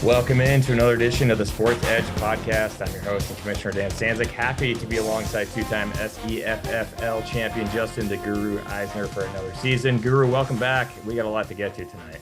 Welcome into another edition of the Sports Edge podcast. I'm your host and Commissioner Dan Stanzik. Happy to be alongside two-time SEFFL champion Justin the Guru Eisner for another season. Guru, welcome back. We got a lot to get to tonight.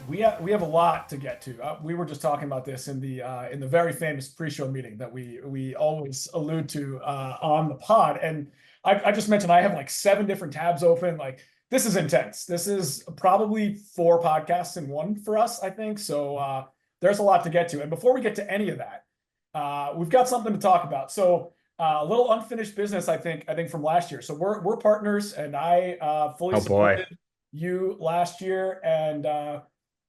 We have a lot to get to. We were just talking about this in the very famous pre-show meeting that we always allude to on the pod. And I just mentioned I have like 7 different tabs open. Like, this is intense. This is probably 4 podcasts in one for us, I think. So there's a lot to get to. And before we get to any of that, we've got something to talk about. So a little unfinished business, I think from last year. So we're partners, and I fully supported you last year, and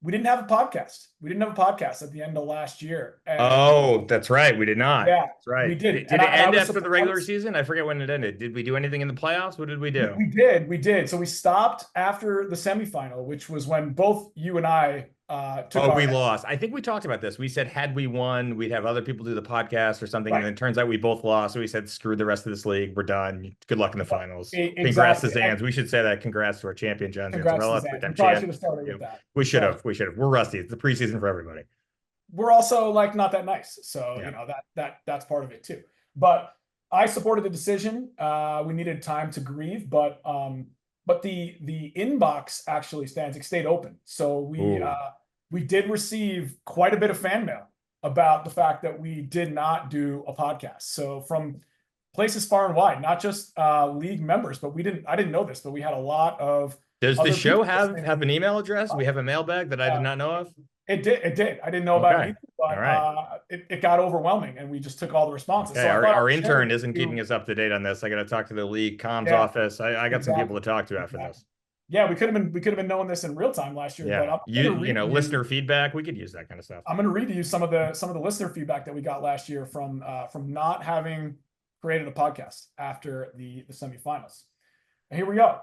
we didn't have a podcast. We didn't have a podcast at the end of last year. And that's right. We did not. Yeah, that's right. We did. Did it end after the regular season? I forget when it ended. Did we do anything in the playoffs? What did we do? We did. So we stopped after the semifinal, which was when both you and I we lost. I think we talked about this. We said, had we won, we'd have other people do the podcast or something. Right. And then it turns out we both lost. So we said, screw the rest of this league. We're done. Good luck in the finals. Exactly. Congrats to Zans. We should say that. Congrats to our champion, John. Congrats to Zans. We probably should have started with that. We should have. We're rusty. It's the preseason for everybody. We're also like not that nice. So, you know, that's part of it too. But I supported the decision. We needed time to grieve, but the inbox actually stayed open. So we did receive quite a bit of fan mail about the fact that we did not do a podcast. So from places far and wide, not just league members, but I didn't know this, but we had a lot of. Does the show have an email address? We have a mailbag that I did not know of. It did. I didn't know about it either, but it got overwhelming, and we just took all the responses. Okay, so our intern isn't keeping us up to date on this. I got to talk to the league comms office. I got some people to talk to after this. Yeah, we could have been knowing this in real time last year. Yeah, but listener feedback, we could use that kind of stuff. I'm going to read to you some of the listener feedback that we got last year from not having created a podcast after the semifinals. And here we go.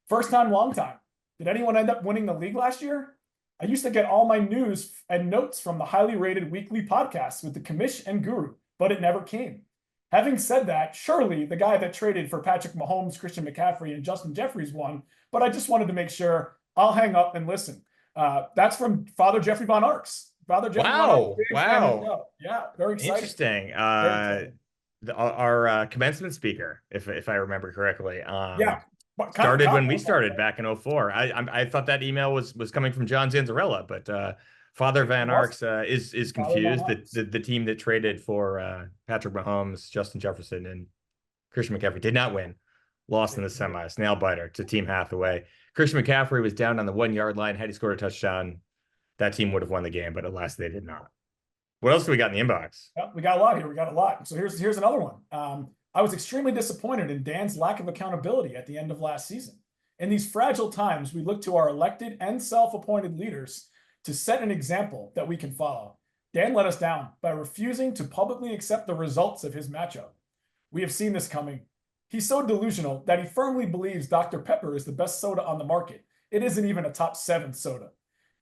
First time, long time. Did anyone end up winning the league last year? I used to get all my news and notes from the highly rated weekly podcasts with the commish and Guru, but it never came. Having said that, surely the guy that traded for Patrick Mahomes, Christian McCaffrey, and Justin Jeffries won, but I just wanted to make sure. I'll hang up and listen. That's from Father Jeffrey Von Arx. Father Jeffrey Von Arx. Wow. Yeah, very exciting. Interesting. Our commencement speaker, if I remember correctly, started when we started back in 2004. I thought that email was coming from John Zanzarella, but Father Van Arx is confused. The team that traded for Patrick Mahomes, Justin Jefferson, and Christian McCaffrey did not win. Lost in the semis, nail biter to Team Hathaway. Christian McCaffrey was down on the 1-yard line. Had he scored a touchdown, that team would have won the game, but alas, they did not. What else do we got in the inbox? Well, we got a lot here. So here's another one. I was extremely disappointed in Dan's lack of accountability at the end of last season. In these fragile times, we look to our elected and self-appointed leaders to set an example that we can follow. Dan let us down by refusing to publicly accept the results of his matchup. We have seen this coming. He's so delusional that he firmly believes Dr. Pepper is the best soda on the market. It isn't even a top 7 soda.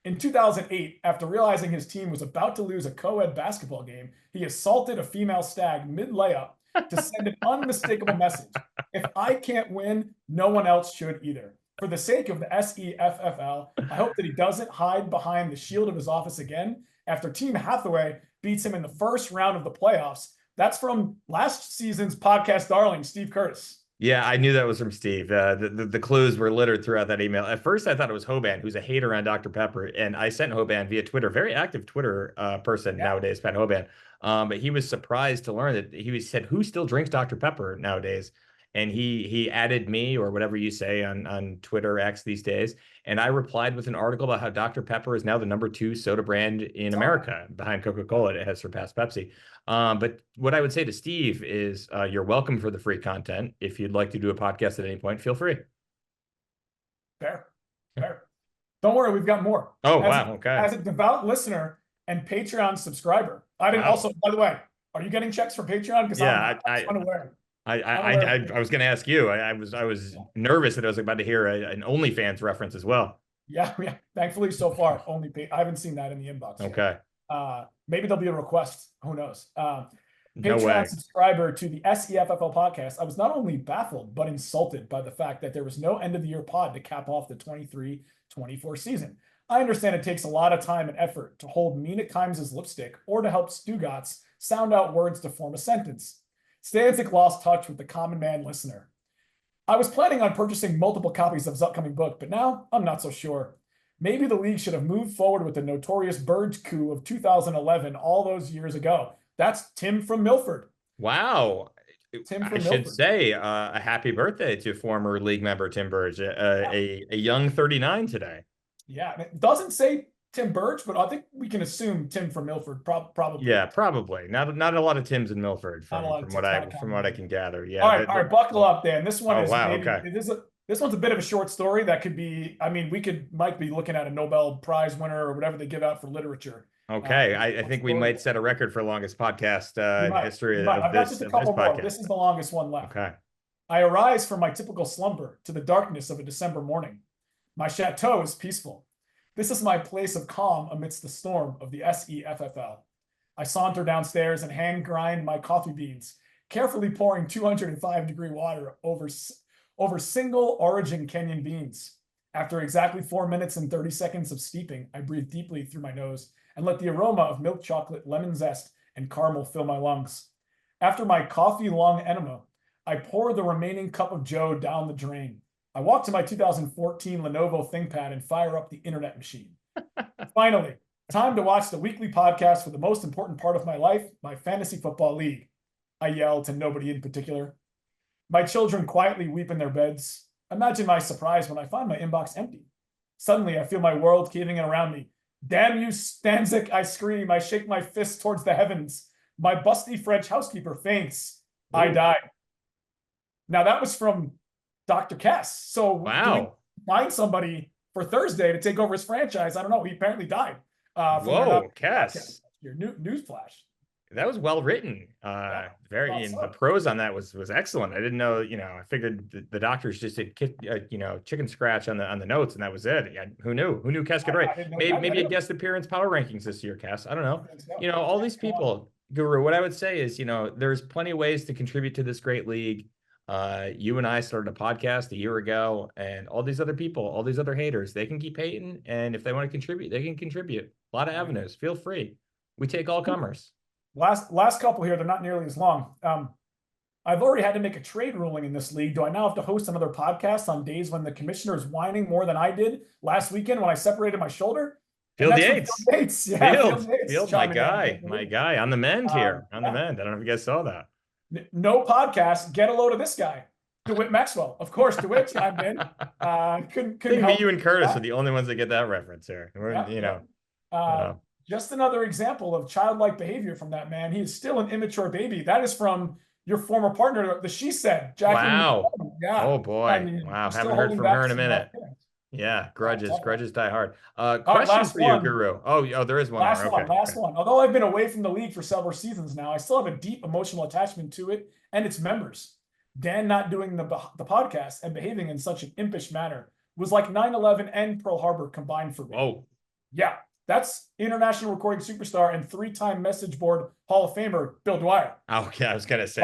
In 2008, after realizing his team was about to lose a co-ed basketball game, he assaulted a female stag mid-layup to send an unmistakable message. If I can't win, no one else should either. For the sake of the SEFFL, I hope that he doesn't hide behind the shield of his office again after Team Hathaway beats him in the first round of the playoffs. That's from last season's podcast darling, Steve Curtis. Yeah, I knew that was from Steve. The clues were littered throughout that email. At first, I thought it was Hoban, who's a hater on Dr. Pepper, and I sent Hoban via Twitter, very active Twitter person nowadays, Pat Hoban. But he was surprised to learn that he said, who still drinks Dr. Pepper nowadays? And he added me, or whatever you say on Twitter X these days. And I replied with an article about how Dr. Pepper is now the #2 soda brand in America behind Coca-Cola. It has surpassed Pepsi. But what I would say to Steve is you're welcome for the free content. If you'd like to do a podcast at any point, feel free. Fair. Don't worry, we've got more. Okay. As a devout listener and Patreon subscriber, I didn't also, by the way, are you getting checks for Patreon? Because I'm unaware. I was going to ask you. I was nervous that I was about to hear an OnlyFans reference as well. Yeah. Thankfully, so far, I haven't seen that in the inbox. Okay. Maybe there'll be a request. Who knows? No way. Patreon subscriber to the SEFFL podcast. I was not only baffled, but insulted by the fact that there was no end of the year pod to cap off the 23-24 season. I understand it takes a lot of time and effort to hold Mina Kimes' lipstick or to help Stugatz sound out words to form a sentence. Stanzik lost touch with the common man listener. I was planning on purchasing multiple copies of his upcoming book, but now I'm not so sure. Maybe the league should have moved forward with the notorious Birds coup of 2011 all those years ago. That's Tim from Milford. Wow. Tim I from should Milford. say a happy birthday to former league member Tim Burge, Yeah. a young 39 today. Yeah. It doesn't say Tim Burge, but I think we can assume Tim from Milford, probably. Yeah, probably. Not a lot of Tims in Milford Not a lot of from Tims, not a from common what I name. can gather. All Yeah. right, all right, buckle up, Dan. This one Oh, is wow. maybe Okay. this one's a bit of a short story that could be. I mean, might be looking at a Nobel Prize winner or whatever they give out for literature. Okay. This I one think we story. might set a record for longest podcast We in the might, we history might. I've got just a of this couple more. podcast. This is the longest one left. Okay. I arise from my typical slumber to the darkness of a December morning. My chateau is peaceful. This is my place of calm amidst the storm of the SEFFL. I saunter downstairs and hand grind my coffee beans, carefully pouring 205-degree water over single origin Kenyan beans. After exactly 4 minutes and 30 seconds of steeping, I breathe deeply through my nose and let the aroma of milk chocolate, lemon zest, and caramel fill my lungs. After my coffee long enema, I pour the remaining cup of joe down the drain. I walk to my 2014 Lenovo ThinkPad and fire up the internet machine. Finally, time to watch the weekly podcast for the most important part of my life, my fantasy football league. I yell to nobody in particular. My children quietly weep in their beds. Imagine my surprise when I find my inbox empty. Suddenly, I feel my world caving in around me. Damn you, Stanzik, I scream. I shake my fist towards the heavens. My busty French housekeeper faints. I Ooh, die. Now, that was from Dr. Kess. So, do we wow. find somebody for Thursday to take over his franchise? I don't know. He apparently died from their Whoa, podcast. Cass. Your newsflash. That was well written. Yeah, Very, thought and the so. prose on that was excellent. I didn't know, I figured the doctors just did chicken scratch on the notes, and that was it. Yeah, who knew? Who knew Cass could write? I didn't know he had that Maybe a either. guest appearance power rankings this year, Cass. I don't know. I think so. All Yeah, these come on. people, Guru. What I would say is, there's plenty of ways to contribute to this great league. You and I started a podcast a year ago, and all these other people, all these other haters, they can keep hating, and if they want to contribute, they can contribute. A lot of avenues. Feel free. We take all comers. Last couple here, they're not nearly as long. I've already had to make a trade ruling in this league. Do I now have to host another podcast on days when the commissioner is whining more than I did last weekend when I separated my shoulder? And Field that's from Yates. Field Yates. Yeah, Field, my chiming guy, on the mend here, on the Yeah. mend. I don't know if you guys saw that. No podcast. Get a load of this guy, DeWitt Maxwell. Of course, DeWitt chimed in. Couldn't I think help me, you, and Curtis that. are the only ones that get that reference here. Just another example of childlike behavior from that man. He is still an immature baby. That is from your former partner, the She Said, Jacqueline. Wow. Yeah. Oh boy. I mean, Wow. still Haven't heard holding from back her in a some, minute. feelings. Yeah. Grudges. Tough one. Grudges die hard. All right, Question last for you, one. Guru. Oh, there is one more. Okay. Last one. Although I've been away from the league for several seasons now, I still have a deep emotional attachment to it and its members. Dan not doing the podcast and behaving in such an impish manner was like 9/11 and Pearl Harbor combined for me. Whoa. Yeah, that's international recording superstar and three-time message board Hall of Famer Bill Dwyer. Okay, I was gonna say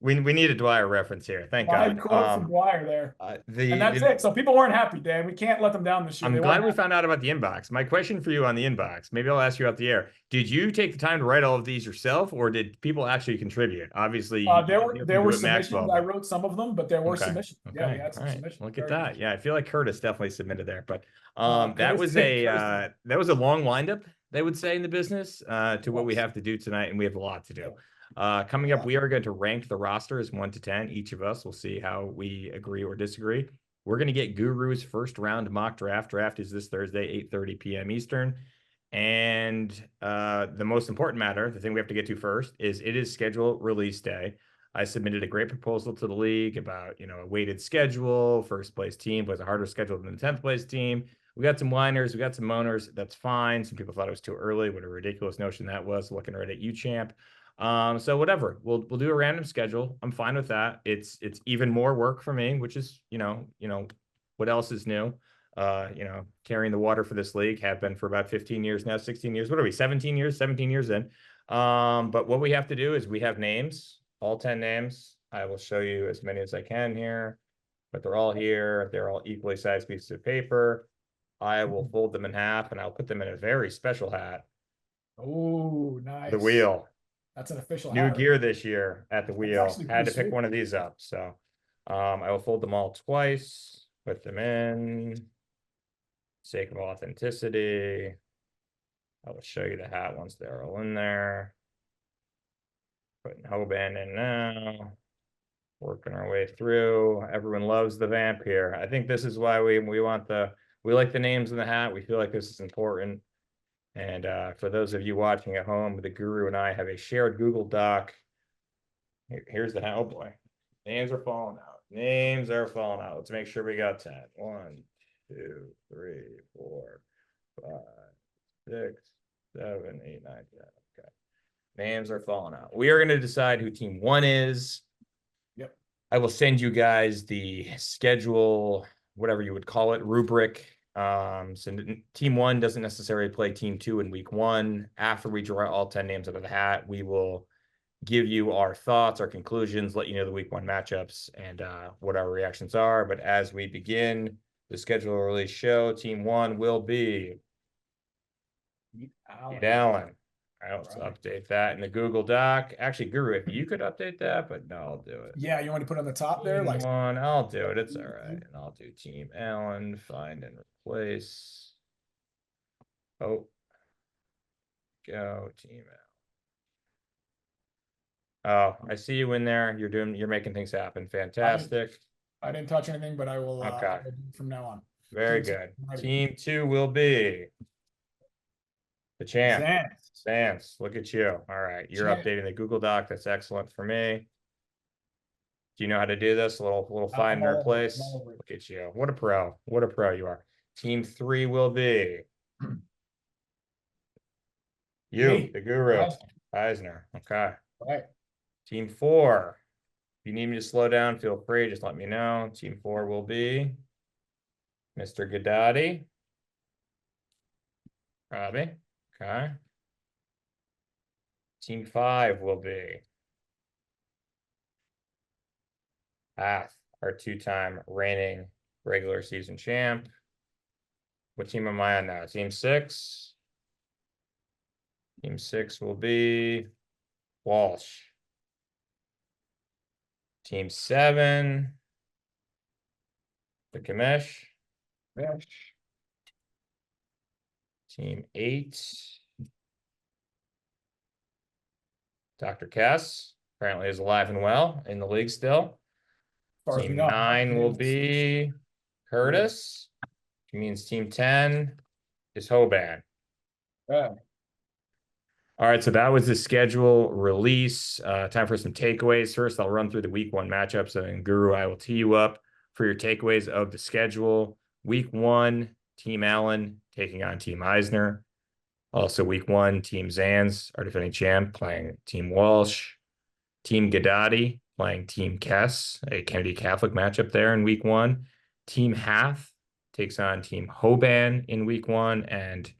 we need a Dwyer reference here. Thank God. Quote from Dwyer there. And that's it. So people weren't happy, Dan. We can't let them down this year. I'm glad we found out about the inbox. My question for you on the inbox, maybe I'll ask you out the air. Did you take the time to write all of these yourself, or did people actually contribute? Obviously, there were submissions. Maxwell. I wrote some of them, but there were Okay. submissions. Okay. Yeah, we had some submissions. Look at that. Yeah, I feel like Curtis definitely submitted there, but that Curtis was a long windup, they would say in the business, to what we have to do tonight, and we have a lot to do. Coming up, we are going to rank the rosters 1 to 10. Each of us will see how we agree or disagree. We're going to get Guru's first round mock draft. Draft is this Thursday, 8:30 p.m. Eastern. And the most important matter, the thing we have to get to first, is it is schedule release day. I submitted a great proposal to the league about, a weighted schedule. First place team was a harder schedule than the 10th place team. We got some whiners, we got some moaners. That's fine. Some people thought it was too early. What a ridiculous notion that was, looking right at you, champ. So whatever, we'll do a random schedule. I'm fine with that. It's even more work for me, which is, what else is new? Carrying the water for this league, have been for about 15 years now, 16 years. What are we, 17 years? 17 years in. But what we have to do is we have names, all 10 names. I will show you as many as I can here, but they're all here. They're all equally sized pieces of paper. I will fold them in half and I'll put them in a very special hat. Oh, The nice. wheel. That's an official New hat right gear there. this year at the That's wheel. actually Had pretty to pick sweet. one of these up. So I will fold them all twice, put them in. Sake of authenticity. I will show you the hat once they're all in there. Putting Hoban in now. Working our way through. Everyone loves the vamp here. I think this is why we want we like the names in the hat. We feel like this is important. And for those of you watching at home, the Guru and I have a shared Google Doc. Here's the hat. Oh boy. Names are falling out. Names are falling out. Let's make sure we got 10. 1, 2, 3, 4, 5, 6, 7, 8, 9, 10. Okay. Names are falling out. We are going to decide who team 1 is. Yep. I will send you guys the schedule, whatever you would call it, rubric. So team 1 doesn't necessarily play team 2 in week 1. After we draw all 10 names out of the hat, we will give you our thoughts, our conclusions, let you know the week 1 matchups and what our reactions are. But as we begin the schedule release show, team 1 will be Pete Allen. All right, let's update that in the Google Doc. Actually, Guru, if you could update that, but no, I'll do it. Yeah, you want to put on the top there? Team Like 1, I'll do it. It's all right. And I'll do Team Allen, find and replace. Oh, go Team Allen. Oh, I see you in there. You're making things happen. Fantastic. I didn't touch anything, but I will Okay. do it from now on. Very good. Team 2 will be the champ. Sans. Look at you. All right. You're updating the Google Doc. That's excellent for me. Do you know how to do this? A little find and replace. Look at you. What a pro. What a pro you are. Team 3 will be you, the Guru. Eisner. Okay. Right. Team 4. If you need me to slow down, feel free. Just let me know. Team 4 will be Mr. Gadati. Robbie. Okay. Team 5 will be Hath, our 2-time reigning regular season champ. What team am I on now? Team 6. Team 6 will be Walsh. Team 7, the commish. Team 8, Dr. Kess, apparently is alive and well in the league still. Team 9 will be Curtis, which means team 10 is Hoban. Yeah. All right, so that was the schedule release. Time for some takeaways. First, I'll run through the week 1 matchups, and Guru, I will tee you up for your takeaways of the schedule. Week 1, Team Allen taking on Team Eisner. Also, week 1, Team Zans, our defending champ, playing Team Walsh. Team Gadati playing Team Kess, a Kennedy Catholic matchup there in week 1. Team Hath takes on Team Hoban in week 1, and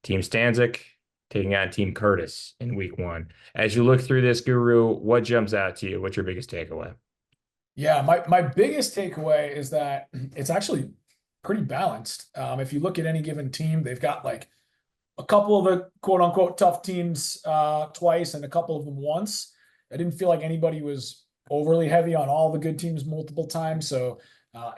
Team Stanzik taking on Team Curtis in week 1. As you look through this, Guru, what jumps out to you? What's your biggest takeaway? Yeah, my biggest takeaway is that it's actually pretty balanced. If you look at any given team, they've got like a couple of the quote unquote tough teams twice and a couple of them once. I didn't feel like anybody was overly heavy on all the good teams multiple times. So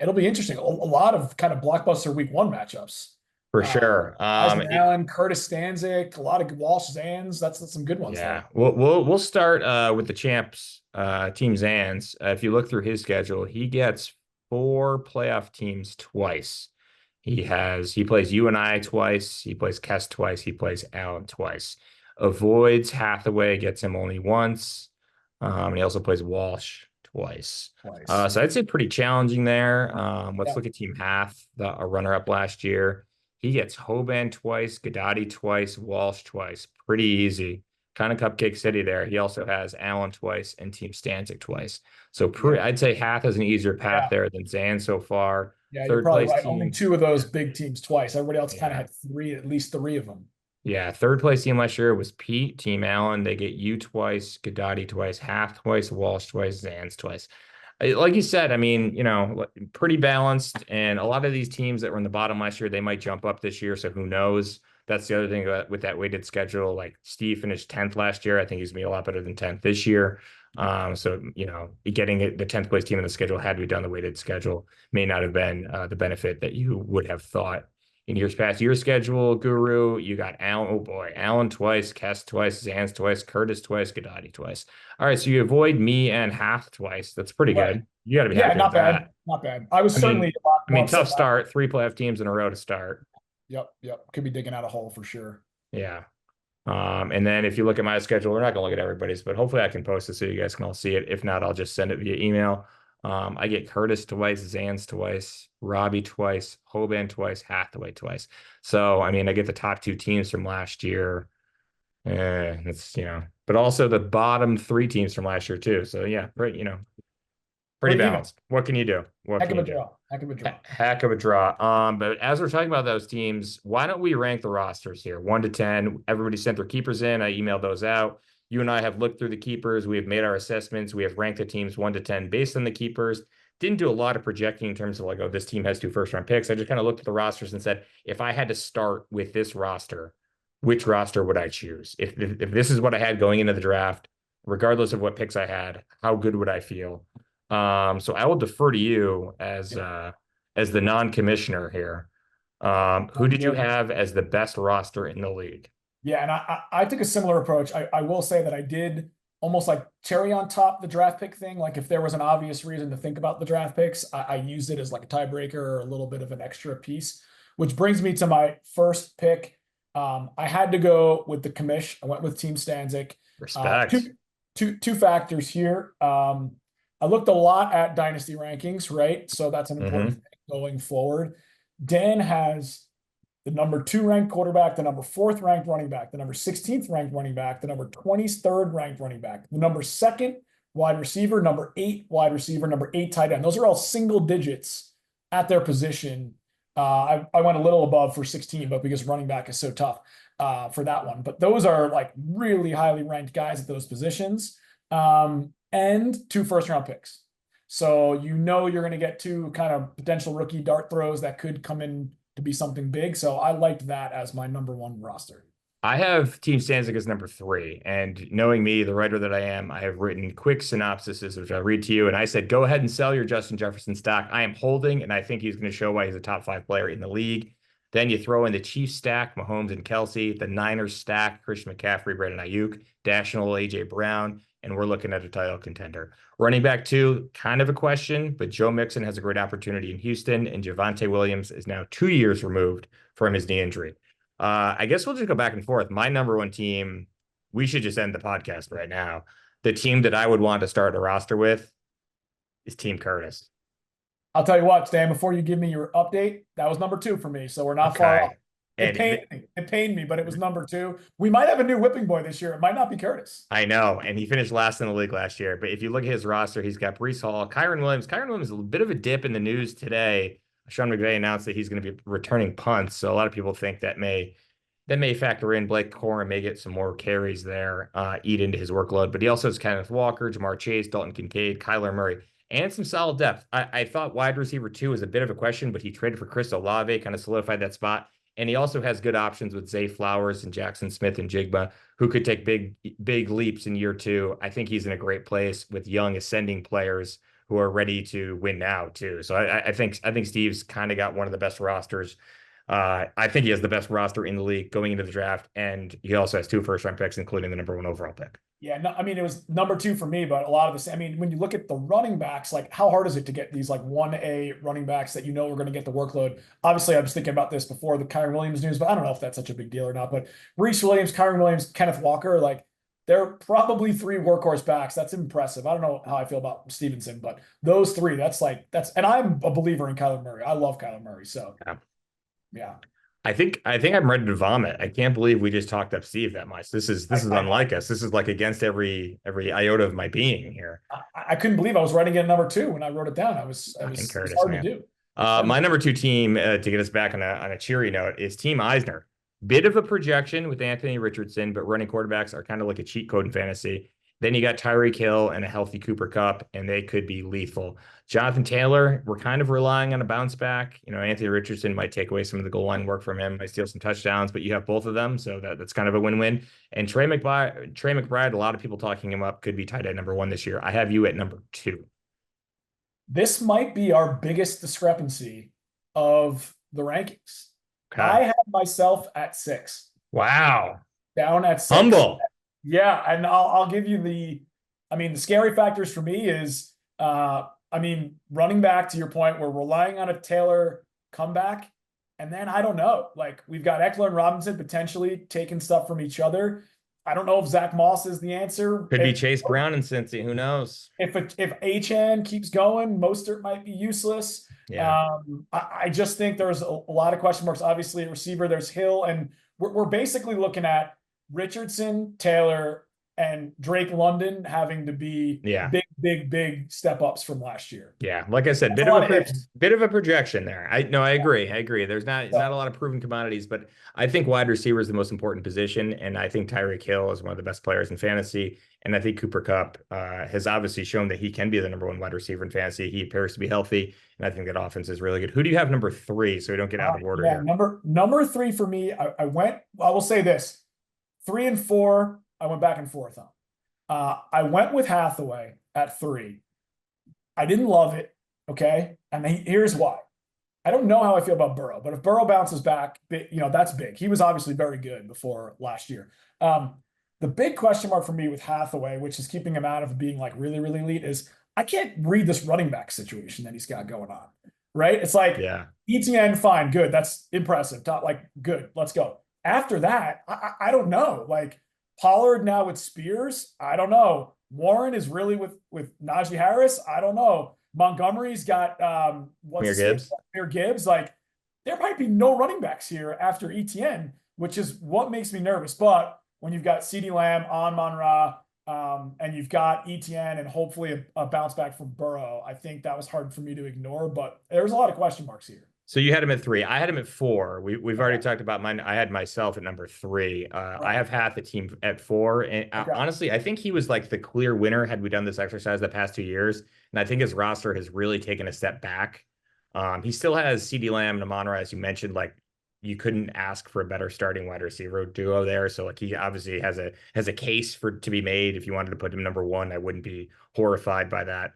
it'll be interesting. A lot of kind of blockbuster week 1 matchups. For sure. Allen, Curtis Stanzik, a lot of Walsh Zans. That's some good ones. Yeah. There. We'll start with the champs, Team Zans. If you look through his schedule, he gets 4 playoff teams twice. He plays you and I twice. He plays Kess twice. He plays Allen twice. Avoids Hathaway, gets him only once. And he also plays Walsh twice. So I'd say pretty challenging there. Let's look at Team Hath, a runner-up last year. He gets Hoban twice, Gadati twice, Walsh twice. Pretty easy. Kind of cupcake city there. He also has Allen twice and Team Stanzik twice. So I'd say Hath has an easier path there than Zan so far. Yeah, you're probably right. Only 2 of those big teams twice. Everybody else kind of had 3, at least 3 of them. Yeah, 3rd place team last year was Pete, Team Allen. They get you twice, Gadati twice, Hath twice, Walsh twice, Zans twice. Like you said, I mean, pretty balanced. And a lot of these teams that were in the bottom last year, they might jump up this year. So who knows? That's the other thing with that weighted schedule. Like Steve finished 10th last year. I think he's gonna be a lot better than 10th this year. So getting the 10th place team in the schedule had we done the weighted schedule may not have been the benefit that you would have thought in years past. Your schedule, Guru, you got Allen. Oh boy, Allen twice, Kess twice, Zans twice, Curtis twice, Gadati twice. All right, so you avoid me and Hath twice. That's pretty Right. good. You got to be Yeah, happy with not bad. that. Not bad. I was I certainly mean, a lot I more mean, upset tough last. start. 3 playoff teams in a row to start. Yep, yep. Could be digging out a hole for sure. Yeah. And then if you look at my schedule, we're not gonna look at everybody's, but hopefully I can post it so you guys can all see it. If not, I'll just send it via email. I get Curtis twice, Zans twice, Robbie twice, Hoban twice, Hathaway twice. So I mean, I get the top two teams from last year. It's but also the bottom three teams from last year too. So yeah, right, pretty Pretty even. balanced. What can you do? What Heck can of a you do? draw. Heck of a draw. Heck of a draw. But as we're talking about those teams, why don't we rank the rosters here? 1 to 10. Everybody sent their keepers in. I emailed those out. You and I have looked through the keepers. We have made our assessments. We have ranked the teams 1 to 10 based on the keepers. Didn't do a lot of projecting in terms of like, oh, this team has 2 first-round picks. I just kind of looked at the rosters and said, if I had to start with this roster, which roster would I choose? If this is what I had going into the draft, regardless of what picks I had, how good would I feel? So I will defer to you as the non-commissioner here. Who did you have as the best roster in the league? Yeah, and I took a similar approach. I will say that I did almost like cherry on top the draft pick thing. Like if there was an obvious reason to think about the draft picks, I used it as like a tiebreaker or a little bit of an extra piece, which brings me to my first pick. I had to go with the commish. I went with Team Stanzik. Respect. Two factors here. I looked a lot at dynasty rankings, right? So that's an important thing going forward. Dan has the number 2 ranked quarterback, the number 4th ranked running back, the number 16th ranked running back, the number 23rd ranked running back, the number 2nd wide receiver, number 8 wide receiver, number 8 tight end. Those are all single digits at their position. I went a little above for 16, but because running back is so tough for that one. But those are like really highly ranked guys at those positions. And 2 first-round picks. So you're going to get 2 kind of potential rookie dart throws that could come in to be something big. So I liked that as my number 1 roster. I have Team Stanzik as number 3, and knowing me, the writer that I am, I have written quick synopsises, which I'll read to you. And I said, go ahead and sell your Justin Jefferson stock. I am holding, and I think he's going to show why he's a top 5 player in the league. Then you throw in the Chiefs stack, Mahomes and Kelsey, the Niners stack, Christian McCaffrey, Brandon Ayuk, National AJ Brown, and we're looking at a title contender. Running back 2, kind of a question, but Joe Mixon has a great opportunity in Houston, and Javonte Williams is now 2 years removed from his knee injury. I guess we'll just go back and forth. My number 1 team, we should just end the podcast right now. The team that I would want to start a roster with is Team Curtis. I'll tell you what, Stan, before you give me your update, that was number 2 for me. So we're not far off. It pained me, but it was number 2. We might have a new whipping boy this year. It might not be Curtis. I know, and he finished last in the league last year. But if you look at his roster, he's got Breece Hall, Kyren Williams. Kyren Williams is a bit of a dip in the news today. Sean McVay announced that he's going to be returning punts, so a lot of people think that may factor in. Blake Corum may get some more carries there, eat into his workload. But he also has Kenneth Walker, Jamar Chase, Dalton Kincaid, Kyler Murray, and some solid depth. I thought wide receiver 2 was a bit of a question, but he traded for Chris Olave, kind of solidified that spot. And he also has good options with Zay Flowers and Jackson Smith and Jigba, who could take big leaps in year 2. I think he's in a great place with young ascending players who are ready to win now too. So I think Steve's kind of got one of the best rosters. I think he has the best roster in the league going into the draft, and he also has 2 first-round picks, including the number 1 overall pick. Yeah, no, I mean, it was number 2 for me, but a lot of this, I mean, when you look at the running backs, like how hard is it to get these like 1A running backs that we're going to get the workload? Obviously, I was thinking about this before the Kyren Williams news, but I don't know if that's such a big deal or not. But Reese Williams, Kyren Williams, Kenneth Walker, like they're probably 3 workhorse backs. That's impressive. I don't know how I feel about Stevenson, but those 3, that's, and I'm a believer in Kyler Murray. I love Kyler Murray. So, yeah. I think I'm ready to vomit. I can't believe we just talked up Steve that much. This is unlike us. This is like against every iota of my being here. I couldn't believe I was writing it at number 2 when I wrote it down. It was Curtis, hard to do. My number 2 team, to get us back on a cheery note, is Team Eisner. Bit of a projection with Anthony Richardson, but running quarterbacks are kind of like a cheat code in fantasy. Then you got Tyreek Hill and a healthy Cooper Kupp, and they could be lethal. Jonathan Taylor, we're kind of relying on a bounce back. Anthony Richardson might take away some of the goal line work from him, might steal some touchdowns, but you have both of them, so that's kind of a win-win. And Trey McBride, a lot of people talking him up, could be tight end number 1 this year. I have you at number 2. This might be our biggest discrepancy of the rankings. Okay. I have myself at 6. Wow. Down at 6. Humble. Yeah, and I'll give you the scary factors for me is running back to your point, we're relying on a Taylor comeback. And then I don't know, like we've got Eckler and Robinson potentially taking stuff from each other. I don't know if Zach Moss is the answer. Could be Chase Brown and Cincy. Who knows? If Achane keeps going, Mostert might be useless. Yeah. I just think there's a lot of question marks. Obviously, at receiver, there's Hill, and we're basically looking at Richardson, Taylor, and Drake London having to be big step ups from last year. Yeah, like I said, bit of a projection there. I agree. There's not a lot of proven commodities, but I think wide receiver is the most important position, and I think Tyreek Hill is one of the best players in fantasy, and I think Cooper Kupp has obviously shown that he can be the number 1 wide receiver in fantasy. He appears to be healthy, and I think that offense is really good. Who do you have number 3, so we don't get out of order here? Number 3 for me. I will say this: 3 and 4. I went back and forth on. I went with Hathaway at 3. I didn't love it. Okay. And here's why. I don't know how I feel about Burrow, but if Burrow bounces back, that's big. He was obviously very good before last year. The big question mark for me with Hathaway, which is keeping him out of being like really, really elite, is I can't read this running back situation that he's got going on. Right. It's like, ETN, fine, good. That's impressive. Good. Let's go. After that, I don't know. Like, Pollard now with Spears, I don't know. Warren is really with Najee Harris, I don't know. Montgomery's got Jahmyr Gibbs. Like, there might be no running backs here after ETN, which is what makes me nervous. But when you've got CeeDee Lamb, Amon-Ra, and you've got ETN and hopefully a bounce back from Burrow, I think that was hard for me to ignore. But there's a lot of question marks here. So you had him at 3. I had him at 4. We've already talked about mine. I had myself at number 3. I have Hath the team at 4. And honestly, I think he was like the clear winner had we done this exercise the past 2 years. And I think his roster has really taken a step back. He still has CeeDee Lamb and Amon-Ra, as you mentioned. Like, you couldn't ask for a better starting wide receiver duo there. So like, he obviously has a case to be made. If you wanted to put him number 1, I wouldn't be horrified by that.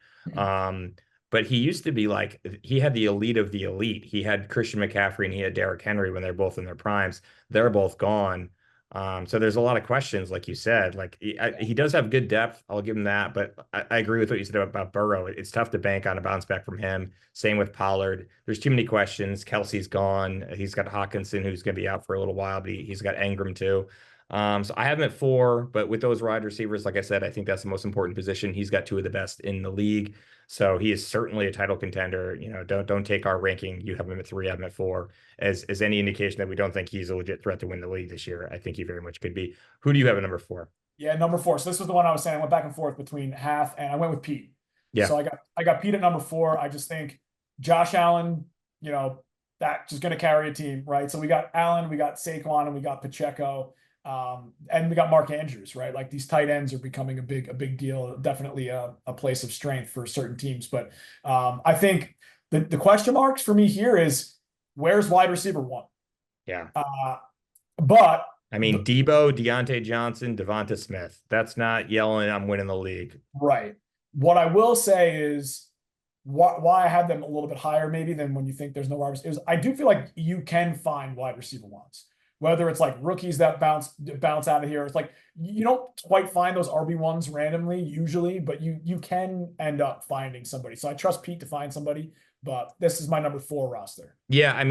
But he used to be like, he had the elite of the elite. He had Christian McCaffrey and he had Derrick Henry when they're both in their primes. They're both gone. So there's a lot of questions, like you said. Like, he does have good depth. I'll give him that. But I agree with what you said about Burrow. It's tough to bank on a bounce back from him. Same with Pollard. There's too many questions. Kelsey's gone. He's got Hawkinson, who's going to be out for a little while, but he's got Engram too. So I have him at 4, but with those wide receivers, like I said, I think that's the most important position. He's got 2 of the best in the league. So he is certainly a title contender. Don't take our ranking. You have him at 3, I have him at 4 as any indication that we don't think he's a legit threat to win the league this year. I think he very much could be. Who do you have at number 4? Yeah, number 4. So this was the one I was saying. I went back and forth between Hath and I went with Pete. Yeah. So I got Pete at number 4. I just think Josh Allen, that's just going to carry a team, right? So we got Allen, we got Saquon, and we got Pacheco. And we got Mark Andrews, right? Like, these tight ends are becoming a big deal. Definitely a place of strength for certain teams. But I think the question marks for me here is, where's wide receiver 1? Yeah. But Debo, Deontay Johnson, Devonta Smith. That's not yelling, I'm winning the league. Right. What I will say is why I had them a little bit higher maybe than when you think there's no wide receivers. I do feel like you can find wide receiver 1s. Whether it's like rookies that bounce out of here. It's like, you don't quite find those RB1s randomly usually, but you can end up finding somebody. So I trust Pete to find somebody, but this is my number 4 roster. Yeah,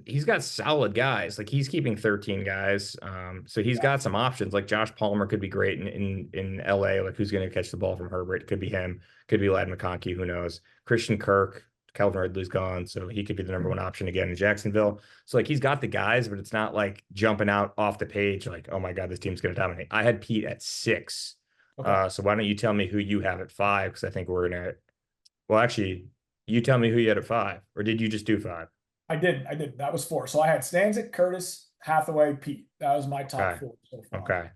he's got solid guys. Like, he's keeping 13 guys. So he's got some options. Like, Josh Palmer could be great in LA. Like, who's going to catch the ball from Herbert? Could be him. Could be Ladd McConkey. Who knows? Christian Kirk. Calvin Ridley's gone, so he could be the number 1 option again in Jacksonville. So like, he's got the guys, but it's not like jumping out off the page like, oh my God, this team's going to dominate. I had Pete at 6. Okay. So why don't you tell me who you have at 5? Because I think we're going to, well, actually, you tell me who you had at 5, or did you just do 5? I did. That was 4. So I had Stanzik, Curtis, Hathaway, Pete. That was my top 4 so far. Okay.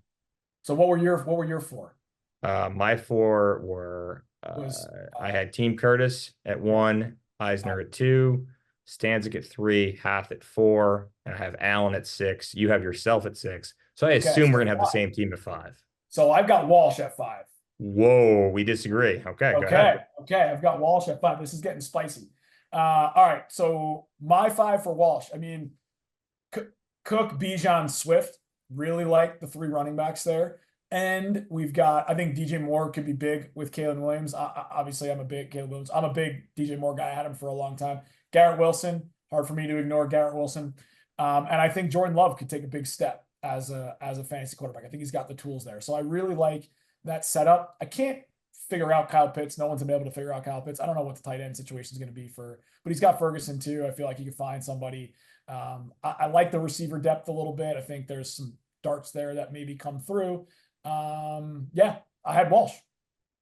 So what were your 4? My four were Was I had Team Curtis at one, Eisner at two, Stanzik at three, Hath at four, and I have Allen at six. You have yourself at six. So I okay. assume we're gonna have the same team at five. So I've got Walsh at 5. Whoa, we disagree. Okay, go Okay. ahead. Okay. I've got Walsh at 5. This is getting spicy. All right. So my 5 for Walsh. I mean, Cook, Bijan, Swift. Really like the 3 running backs there. And we've got, I think DJ Moore could be big with Caleb Williams. Obviously, I'm a big Caleb Williams. I'm a big DJ Moore guy. I had him for a long time. Garrett Wilson, hard for me to ignore Garrett Wilson. And I think Jordan Love could take a big step as a fantasy quarterback. I think he's got the tools there. So I really like that setup. I can't figure out Kyle Pitts. No one's been able to figure out Kyle Pitts. I don't know what the tight end situation is going to be but he's got Ferguson too. I feel like he could find somebody. I like the receiver depth a little bit. I think there's some darts there that maybe come through. Yeah, I had Walsh.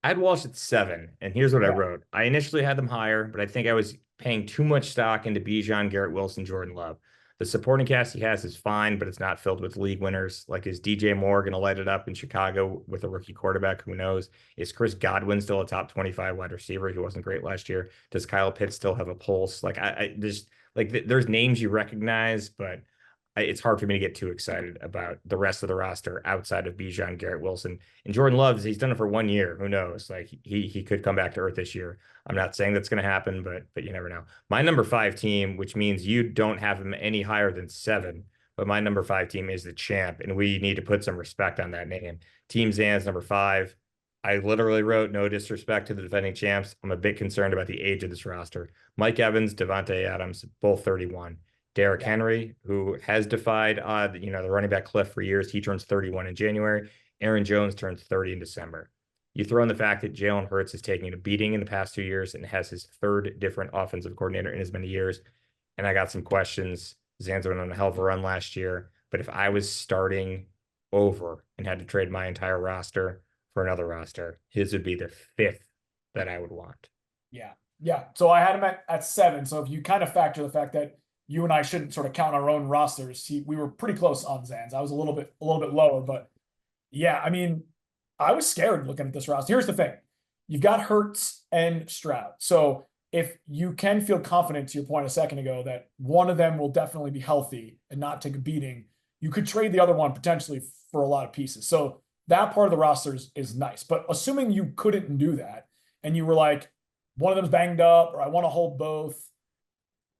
I had Walsh at 7, and here's what I Okay. wrote. I initially had them higher, but I think I was paying too much stock into Bijan, Garrett Wilson, Jordan Love. The supporting cast he has is fine, but it's not filled with league winners. Like, is DJ Moore going to light it up in Chicago with a rookie quarterback? Who knows? Is Chris Godwin still a top 25 wide receiver? He wasn't great last year. Does Kyle Pitts still have a pulse? Like, I just like there's names you recognize, but it's hard for me to get too excited about the rest of the roster outside of Bijan, Garrett Wilson, and Jordan Love. He's done it for 1 year. Who knows? Like he could come back to earth this year. I'm not saying that's going to happen, but you never know. My number 5 team, which means you don't have him any higher than 7, but my number 5 team is the champ, and we need to put some respect on that name. Team Zan's number 5. I literally wrote no disrespect to the defending champs. I'm a bit concerned about the age of this roster. Mike Evans, Devontae Adams, both 31. Derrick Henry, who has defied the running back cliff for years, he turns 31 in January. Aaron Jones turns 30 in December. You throw in the fact that Jalen Hurts is taking a beating in the past 2 years and has his 3rd different offensive coordinator in as many years. And I got some questions. Zanz went on a hell of a run last year. But if I was starting over and had to trade my entire roster for another roster, his would be the 5th that I would want. Yeah. Yeah. So I had him at 7. So if you kind of factor the fact that you and I shouldn't sort of count our own rosters, we were pretty close on Zanz. I was a little bit lower, but yeah, I mean, I was scared looking at this roster. Here's the thing. You've got Hurts and Stroud. So if you can feel confident, to your point a second ago, that one of them will definitely be healthy and not take a beating, you could trade the other one potentially for a lot of pieces. So that part of the roster is nice. But assuming you couldn't do that and you were like, one of them's banged up or I want to hold both,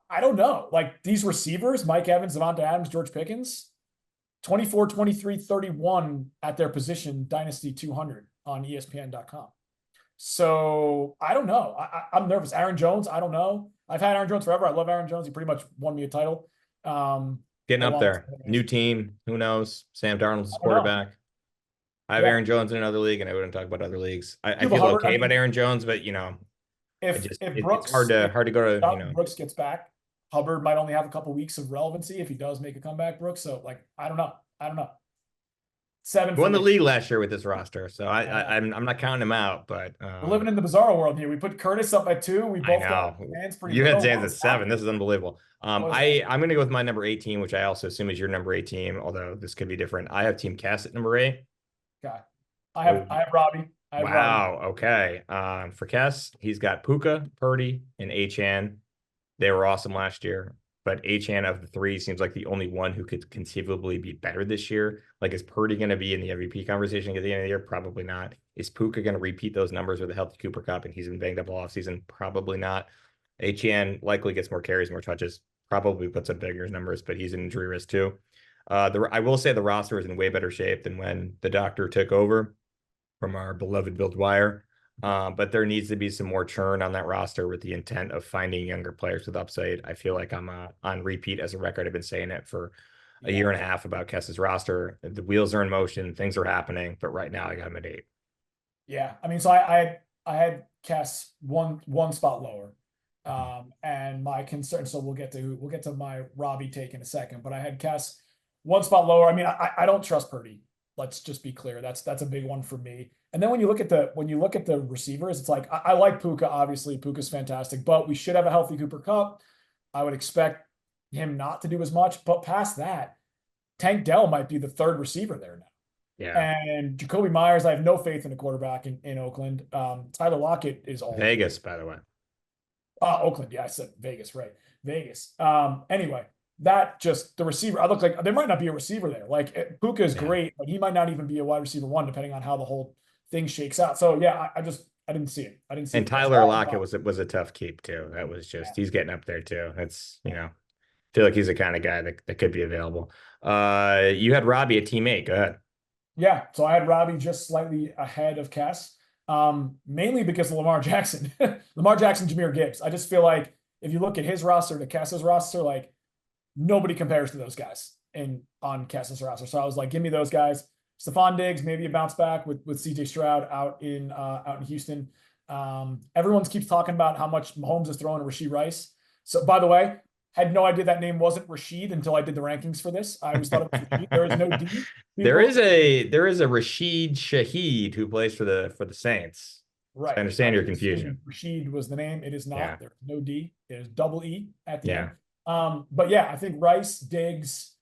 I don't know. Like these receivers, Mike Evans, Devontae Adams, George Pickens, 24, 23, 31 at their position, Dynasty 200 on ESPN.com. So I don't know. I'm nervous. Aaron Jones, I don't know. I've had Aaron Jones forever. I love Aaron Jones. He pretty much won me a title. Getting up there. New team. Who knows? Sam Darnold's quarterback. I have Aaron Jones in another league, and I wouldn't talk about other leagues. I feel okay about Aaron Jones, but if Brooks, it's hard to go to Brooks gets back, Hubbard might only have a couple weeks of relevancy if he does make a comeback, Brooks. So like, I don't know. 7 won the league last year with this roster, so I'm not counting him out. But we're living in the bizarre world here. We put Curtis up at 2. We both got Zan's pretty. You had Zan's at 7. This is unbelievable. I'm going to go with my number 18, which I also assume is your number 18, although this could be different. I have Team Cass at number 8. Okay. I have Robbie. Wow. Okay. For Cass, he's got Puka, Purdy, and Achane. They were awesome last year, but Achane of the 3 seems like the only one who could conceivably be better this year. Like, is Purdy going to be in the MVP conversation at the end of the year? Probably not. Is Puka going to repeat those numbers with a healthy Cooper Cup and he's been banged up all offseason? Probably not. Achane likely gets more carries, more touches, probably puts up bigger numbers, but he's an injury risk too. I will say the roster is in way better shape than when the doctor took over from our beloved Bill Dwyer. But there needs to be some more churn on that roster with the intent of finding younger players with upside. I feel like I'm on repeat as a record. I've been saying it for a year and a half about Kess's roster. The wheels are in motion, things are happening, but right now I got him at 8. Yeah, I mean, so I had Kess one spot lower, and my concern. So we'll get to my Robbie take in a second, but I had Kess one spot lower. I mean, I don't trust Purdy. Let's just be clear. That's a big one for me. And then when you look at the receivers, it's like I like Puka. Obviously, Puka's fantastic, but we should have a healthy Cooper Kupp. I would expect him not to do as much. But past that, Tank Dell might be the 3rd receiver there now. Yeah. And Jacoby Myers, I have no faith in the quarterback in Oakland. Tyler Lockett is all Vegas, by the way. Oakland. Yeah, I said Vegas, right? Vegas. Anyway, that just the receiver. I look like there might not be a receiver there. Like Puka is Yeah. great, but he might not even be a wide receiver one, depending on how the whole thing shakes out. So yeah, I didn't see it. I didn't see And it there. So Tyler Lockett was a tough keep too. That was yeah. just he's getting up there too. That's I feel like he's the kind of guy that could be available. You had Robbie, a teammate. Go ahead. Yeah, so I had Robbie just slightly ahead of Cass, mainly because of Lamar Jackson. Lamar Jackson, Jahmyr Gibbs. I just feel like if you look at his roster to Cass's roster, like nobody compares to those guys on Cass's roster. So I was like, give me those guys. Stephon Diggs, maybe a bounce back with CJ Stroud out in Houston. Everyone keeps talking about how much Mahomes is throwing to Rashee Rice. So by the way, had no idea that name wasn't Rashid until I did the rankings for this. I always thought it was Rashid. There is no D. There is a Rashid Shaheed who plays for the Saints. So Right. I understand your confusion. Rashid was the name. It is not. Yeah. There's no D. There's double E at the Yeah. end. But yeah, I think Rice, Diggs,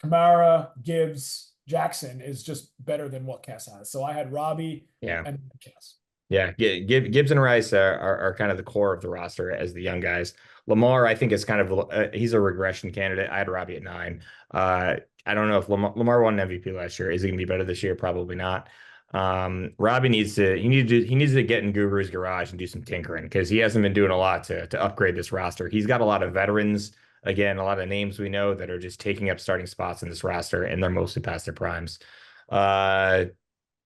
Kamara, Gibbs, Jackson is just better than what Cass has. So I had Robbie and Cass. Yeah, Gibbs and Rice are kind of the core of the roster as the young guys. Lamar, I think, is kind of he's a regression candidate. I had Robbie at 9. I don't know if Lamar won an MVP last year. Is he going to be better this year? Probably not. Robbie needs to get in Guru's garage and do some tinkering because he hasn't been doing a lot to upgrade this roster. He's got a lot of veterans, again, a lot of names we know that are just taking up starting spots in this roster, and they're mostly past their primes.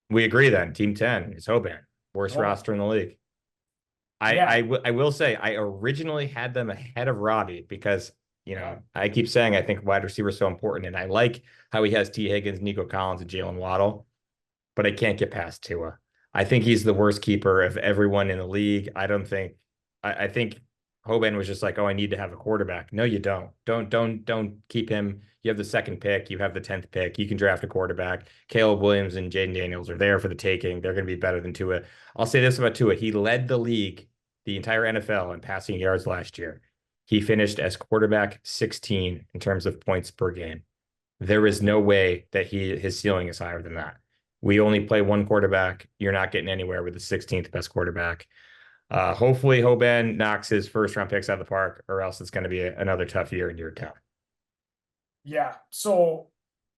We agree then. Team 10 is Hoban. Worst roster in the league. I will say I originally had them ahead of Robbie because I keep saying I think wide receiver is so important, and I like how he has T. Higgins, Nico Collins, and Jalen Waddle, but I can't get past Tua. I think he's the worst keeper of everyone in the league. I think Hoban was just like, oh, I need to have a quarterback. No, you don't. Don't keep him. You have the 2nd pick. You have the 10th pick. You can draft a quarterback. Caleb Williams and Jaden Daniels are there for the taking. They're going to be better than Tua. I'll say this about Tua. He led the league, the entire NFL, in passing yards last year. He finished as quarterback 16 in terms of points per game. There is no way that his ceiling is higher than that. We only play one quarterback. You're not getting anywhere with the 16th best quarterback. Hopefully Hoban knocks his first-round picks out of the park, or else it's going to be another tough year in year 10. Yeah. So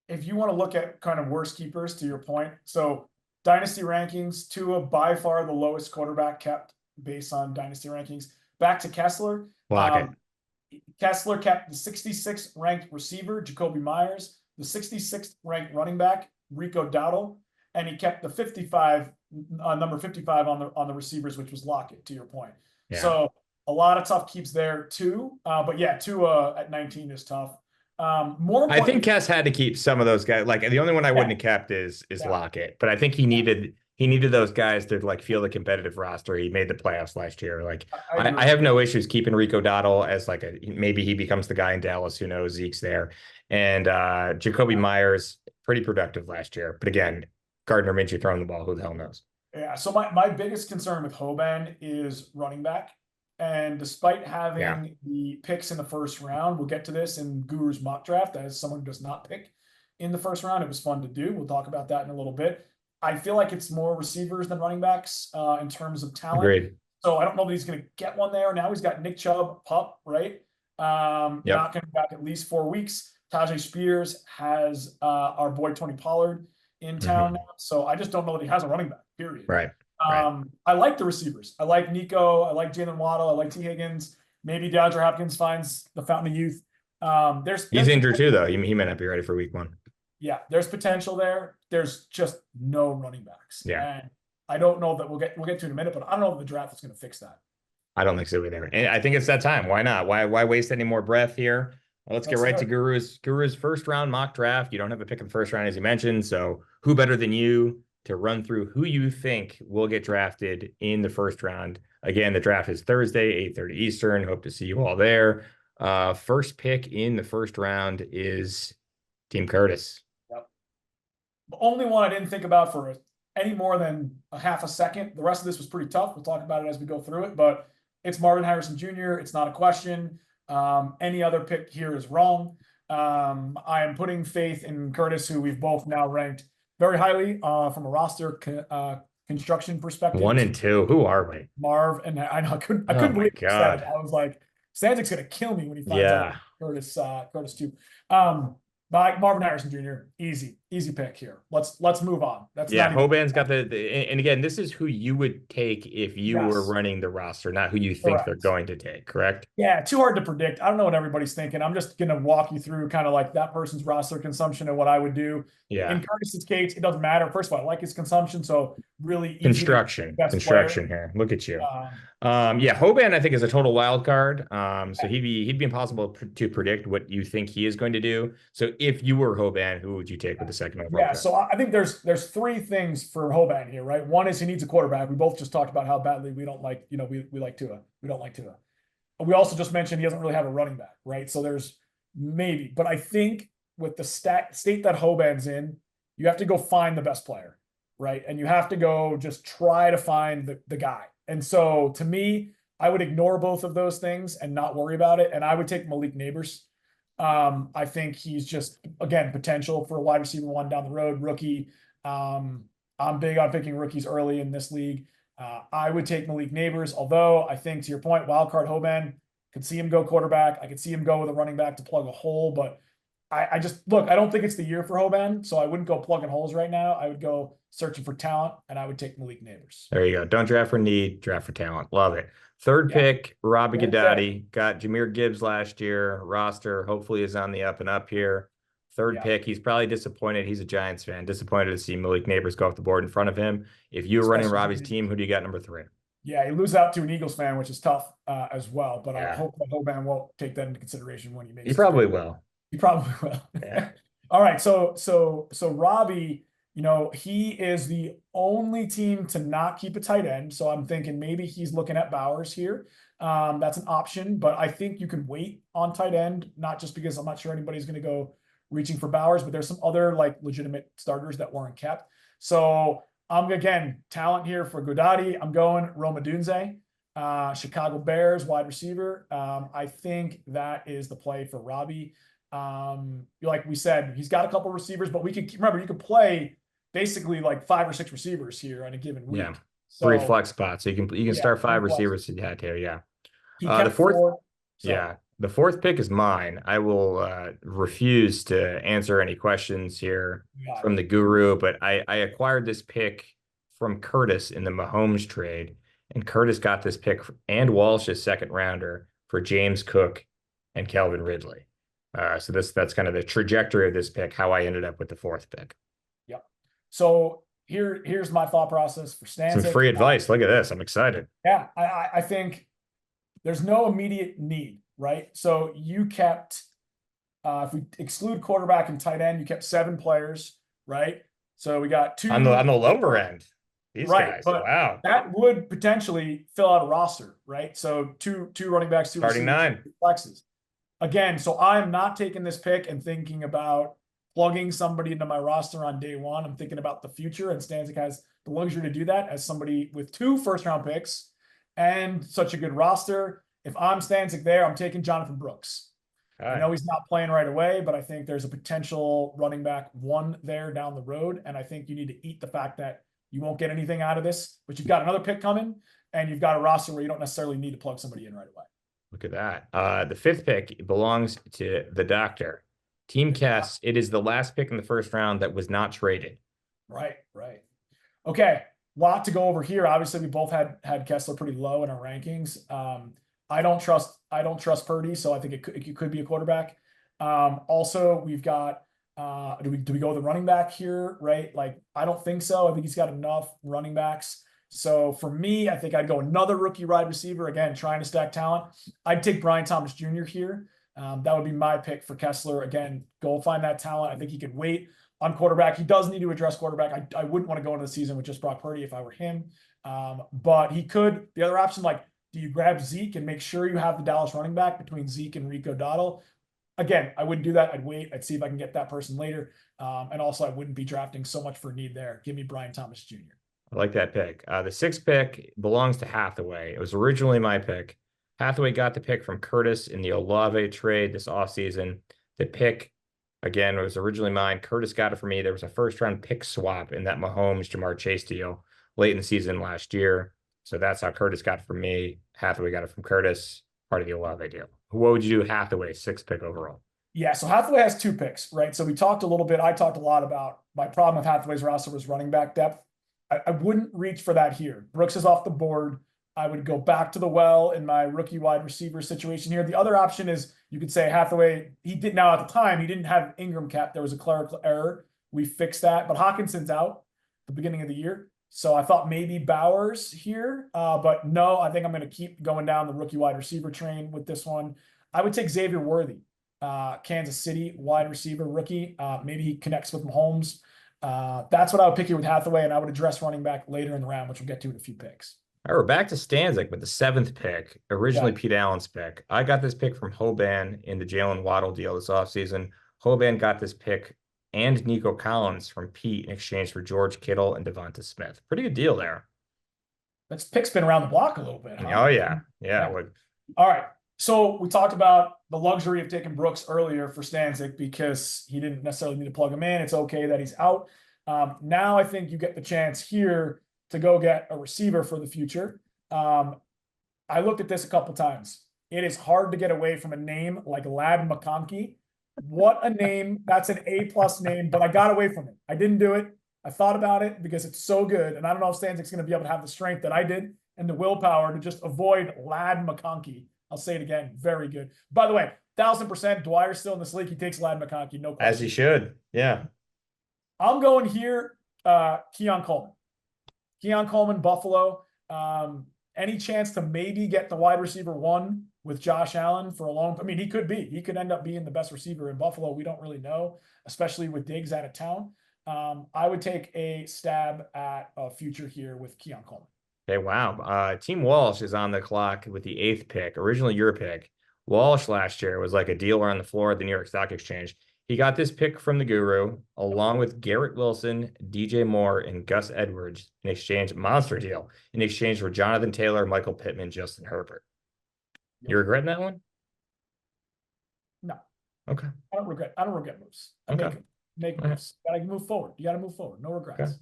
if you want to look at kind of worst keepers, to your point, so dynasty rankings, Tua by far the lowest quarterback kept based on dynasty rankings. Back to Kessler. Kessler kept the 66th ranked receiver, Jacoby Myers, the 66th ranked running back, Rico Dowdle, and he kept the 55 number 55 on the receivers, which was Lockett, to your point. Yeah. So a lot of tough keeps there too. But yeah, Tua at 19 is tough. I think Kess had to keep some of those guys. Like the only one I wouldn't have kept is Lockett, but I think he needed those guys to like feel the competitive roster. He made the playoffs last year. Like I have no issues keeping Rico Dowdle as like maybe he becomes the guy in Dallas. Who knows? Zeke's there, and Jacoby Myers pretty productive last year. But again, Gardner Minshew throwing the ball. Who the hell knows? Yeah. So my biggest concern with Hoban is running back. And despite having the picks in the first round, we'll get to this in Guru's mock draft as someone who does not pick in the first round. It was fun to do. We'll talk about that in a little bit. I feel like it's more receivers than running backs in terms of talent. Agreed. So I don't know that he's going to get one there. Now he's got Nick Chubb, pup, right? Not going to be back at least 4 weeks. Tajay Spears has our boy Tony Pollard in town now. So I just don't know that he has a running back, period. Right. I like the receivers. I like Nico. I like Jalen Waddle. I like T. Higgins. Maybe DeAndre Hopkins finds the fountain of youth. He's injured too, though. He may not be ready for week 1. Yeah, there's potential there. There's just no running backs. Yeah. And I don't know that we'll get to in a minute, but I don't know if the draft is going to fix that. I don't think so either. And I think it's that time. Why not? Why waste any more breath here? Well, let's get right to Guru's first round mock draft. You don't have a pick in the first round, as you mentioned. So who better than you to run through who you think will get drafted in the first round? Again, the draft is Thursday, 8:30 Eastern. Hope to see you all there. First pick in the first round is Team Curtis. Yep. The only one I didn't think about for any more than a half a second. The rest of this was pretty tough. We'll talk about it as we go through it, but it's Marvin Harrison Jr. It's not a question. Any other pick here is wrong. I am putting faith in Curtis, who we've both now ranked very highly from a roster construction perspective. 1 and 2. Who are we? Marv, and I know I Oh couldn't my believe what he said. God. I was like, Stanzik's gonna kill me when he finds out Yeah. Curtis too. But Marvin Harrison Jr. easy pick here. Let's move on. That's Yeah, not even Hoban's got and again, this is who you would take if you were yes, running the roster, not who you think they're correct. going to take, correct? Yeah, too hard to predict. I don't know what everybody's thinking. I'm just gonna walk you through kind of like that person's roster consumption and what I would do. Yeah. In Curtis's case, it doesn't matter. First of all, I like his consumption, so really easy to Construction. best player. Construction here. Look at you. Um, Yeah, Hoban, I think, is a total wild card. So he'd be impossible to predict what you think he is going to do. So if you were Hoban, who would you take with the second overall Yeah, pick? so I think there's three things for Hoban here, right? One is he needs a quarterback. We both just talked about how badly we don't like, we like Tua. We don't like Tua. We also just mentioned he doesn't really have a running back, right? So there's maybe, but I think with the state that Hoban's in, you have to go find the best player, right? And you have to go just try to find the guy. And so to me, I would ignore both of those things and not worry about it. And I would take Malik Neighbors. I think he's just, again, potential for a wide receiver one down the road, rookie. I'm big on picking rookies early in this league. I would take Malik Neighbors, although I think, to your point, wildcard Hoban, could see him go quarterback. I could see him go with a running back to plug a hole, but I just look, I don't think it's the year for Hoban, so I wouldn't go plugging holes right now. I would go searching for talent, and I would take Malik Neighbors. There you go. Don't draft for need, draft for talent. Love it. Third Yeah. pick, Robbie Well Goodati. Got Jahmyr Gibbs last year. Roster hopefully is on the up and up here. Third Yeah. pick, he's probably disappointed. He's a Giants fan. Disappointed to see Malik Neighbors go off the board in front of him. If you were running Especially Robbie's team, who do you got number 3? Yeah, he loses out to an Eagles fan, which is tough as well. But I Yeah. hope that Hoban won't take that into consideration when he makes. He probably will. He probably will. Yeah. All right, so Robbie, he is the only team to not keep a tight end. So I'm thinking maybe he's looking at Bowers here. That's an option, but I think you can wait on tight end, not just because I'm not sure anybody's going to go reaching for Bowers, but there's some other like legitimate starters that weren't kept. So I'm again talent here for Goudati. I'm going Roma Dunze, Chicago Bears wide receiver. I think that is the play for Robbie. Like we said, he's got a couple receivers, but we can remember you can play basically like 5 or 6 receivers here on a given week. Yeah. So, 3 flex spots. So you can start 5 flex. receivers if you had to. Yeah. He The kept fourth. 4. So, Yeah. The 4th pick is mine. I will refuse to answer any questions here from the guru, but I acquired this pick from Curtis in the Mahomes trade, and Curtis got this pick and Walsh's second rounder for James Cook and Calvin Ridley. So that's kind of the trajectory of this pick, how I ended up with the 4th pick. Yep. So here's my thought process for Stanzik. Some free advice. Look at this. I'm excited. Yeah, I think there's no immediate need, right? So you kept, if we exclude quarterback and tight end, you kept 7 players, right? So we got 2 on the lower end. These guys, but wow. That would potentially fill out a roster, right? So two running backs, 2 starting 9 flexes. Again, so I'm not taking this pick and thinking about plugging somebody into my roster on day one. I'm thinking about the future, and Stanzik has the luxury to do that as somebody with 2 first-round picks and such a good roster. If I'm Stanzik there, I'm taking Jonathan Brooks. I know he's not playing right away, but I think there's a potential running back 1 there down the road, and I think you need to eat the fact that you won't get anything out of this, but you've got another pick coming, and you've got a roster where you don't necessarily need to plug somebody in right away. Look at that. The 5th pick belongs to the doctor. Team Kess. It is the last pick in the first round that was not traded. Right. Okay, lot to go over here. Obviously, we both had Kessler pretty low in our rankings. I don't trust Purdy, so I think it could be a quarterback. Also, we've got do we go with the running back here, right? Like, I don't think so. I think he's got enough running backs. So for me, I think I'd go another rookie wide receiver, again, trying to stack talent. I'd take Brian Thomas Jr. here. That would be my pick for Kessler. Again, go find that talent. I think he could wait on quarterback. He does need to address quarterback. I wouldn't want to go into the season with just Brock Purdy if I were him. But he could, the other option, like, do you grab Zeke and make sure you have the Dallas running back between Zeke and Rico Dowdle? Again, I wouldn't do that. I'd wait. I'd see if I can get that person later. And also, I wouldn't be drafting so much for need there. Give me Brian Thomas Jr. I like that pick. The 6th pick belongs to Hathaway. It was originally my pick. Hathaway got the pick from Curtis in the Olave trade this offseason. The pick Again, it was originally mine. Curtis got it for me. There was a first round pick swap in that Mahomes Jamar Chase deal late in the season last year. So that's how Curtis got it from me. Hathaway got it from Curtis, part of the Olave deal. What would you do Hathaway, 6th pick overall? Yeah, so Hathaway has 2 picks, right? So we talked a little bit. I talked a lot about my problem with Hathaway's roster was running back depth. I wouldn't reach for that here. Brooks is off the board. I would go back to the well in my rookie wide receiver situation here. The other option is you could say Hathaway, he did now at the time, he didn't have Ingram cap. There was a clerical error. We fixed that, but Hawkinson's out the beginning of the year. So I thought maybe Bowers here, but no, I think I'm going to keep going down the rookie wide receiver train with this one. I would take Xavier Worthy, Kansas City wide receiver rookie. Maybe he connects with Mahomes. That's what I would pick here with Hathaway, and I would address running back later in the round, which we'll get to in a few picks. All right, we're back to Stanzik with the 7th pick, originally Yeah. Pete Allen's pick. I got this pick from Hoban in the Jalen Waddle deal this offseason. Hoban got this pick and Nico Collins from Pete in exchange for George Kittle and Devonta Smith. Pretty good deal there. That's pick's been around the block a little bit, huh? Oh, yeah. Yeah. All right. So we talked about the luxury of taking Brooks earlier for Stanzik because he didn't necessarily need to plug him in. It's okay that he's out. Now I think you get the chance here to go get a receiver for the future. I looked at this a couple times. It is hard to get away from a name like Lad McConkey. What a name. That's an A+ name, but I got away from it. I didn't do it. I thought about it because it's so good. And I don't know if Stanzik's going to be able to have the strength that I did and the willpower to just avoid Lad McConkey. I'll say it again. Very good. By the way, 1000%, Dwyer's still in this league. He takes Lad McConkey. No question. As he should. Yeah. I'm going here, Keon Coleman. Keon Coleman, Buffalo. Any chance to maybe get the wide receiver 1 with Josh Allen for a long? I mean, he could be. He could end up being the best receiver in Buffalo. We don't really know, especially with Diggs out of town. I would take a stab at a future here with Keon Coleman. Okay, wow. Team Walsh is on the clock with the 8th pick, originally your pick. Walsh last year was like a dealer on the floor at the New York Stock Exchange. He got this pick from the Guru, along with Garrett Wilson, DJ Moore, and Gus Edwards in exchange, monster deal, in exchange for Jonathan Taylor, Michael Pittman, Justin Herbert. You regretting that one? No. Okay. I don't regret moves. Make moves. Gotta move forward. You gotta move forward. No regrets. Okay.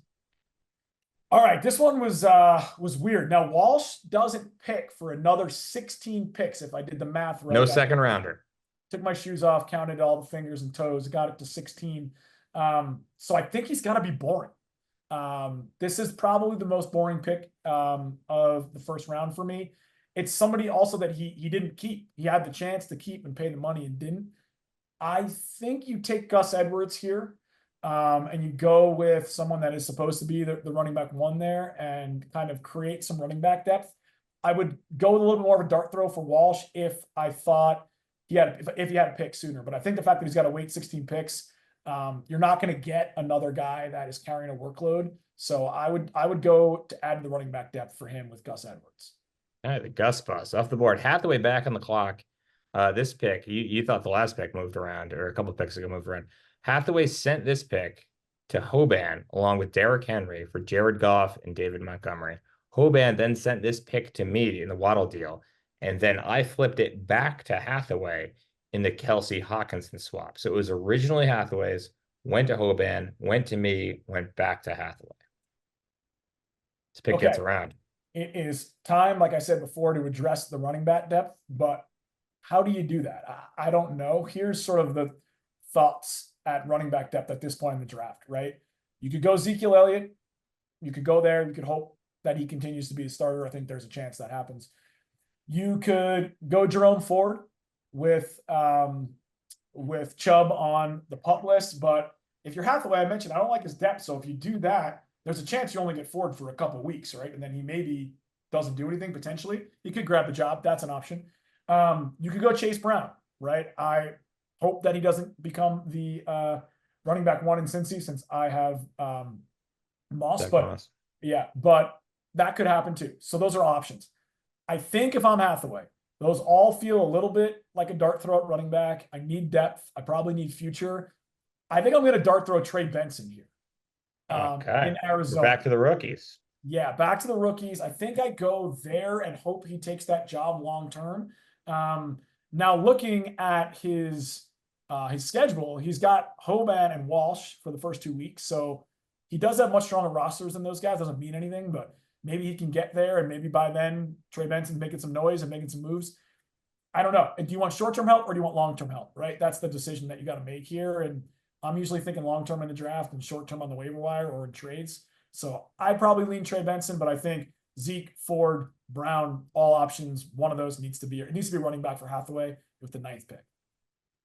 All right, this one was weird. Now Walsh doesn't pick for another 16 picks if I did the math right. No second rounder. Took my shoes off, counted all the fingers and toes, got it to 16. So I think he's got to be boring. This is probably the most boring pick of the first round for me. It's somebody also that he didn't keep. He had the chance to keep and pay the money and didn't. I think you take Gus Edwards here, and you go with someone that is supposed to be the running back 1 there and kind of create some running back depth. I would go with a little bit more of a dart throw for Walsh if I thought if he had a pick sooner. But I think the fact that he's got to wait 16 picks, you're not going to get another guy that is carrying a workload. So I would go to add to the running back depth for him with Gus Edwards. All right, the Gus bus off the board. Hathaway back on the clock. This pick, you thought the last pick moved around, or a couple of picks ago moved around. Hathaway sent this pick to Hoban along with Derrick Henry for Jared Goff and David Montgomery. Hoban then sent this pick to me in the Waddle deal, and then I flipped it back to Hathaway in the Kelsey Hawkinson swap. So it was originally Hathaway's, went to Hoban, went to me, went back to Hathaway. This pick gets around. It is time, like I said before, to address the running back depth, but how do you do that? I don't know. Here's sort of the thoughts at running back depth at this point in the draft, right? You could go Ezekiel Elliott. You could go there. You could hope that he continues to be a starter. I think there's a chance that happens. You could go Jerome Ford with Chubb on the pup list. But if you're Hathaway, I mentioned, I don't like his depth. So if you do that, there's a chance you only get Ford for a couple of weeks, right? And then he maybe doesn't do anything potentially. He could grab the job. That's an option. You could go Chase Brown, right? I hope that he doesn't become the running back 1 in Cincy, since I have Moss. Yeah, but that could happen too. So those are options. I think if I'm Hathaway, those all feel a little bit like a dart throw at running back. I need depth. I probably need future. I think I'm going to dart throw Trey Benson here in Arizona. We're back to the rookies. Yeah, back to the rookies. I think I go there and hope he takes that job long term. Now, looking at his his schedule, he's got Hoban and Walsh for the first 2 weeks. So he does have much stronger rosters than those guys. Doesn't mean anything, but maybe he can get there. And maybe by then, Trey Benson's making some noise and making some moves. I don't know. Do you want short-term help or do you want long-term help, right? That's the decision that you got to make here. And I'm usually thinking long-term in the draft and short-term on the waiver wire or in trades. So I'd probably lean Trey Benson, but I think Zeke, Ford, Brown, all options. One of those needs to be running back for Hathaway with the 9th pick.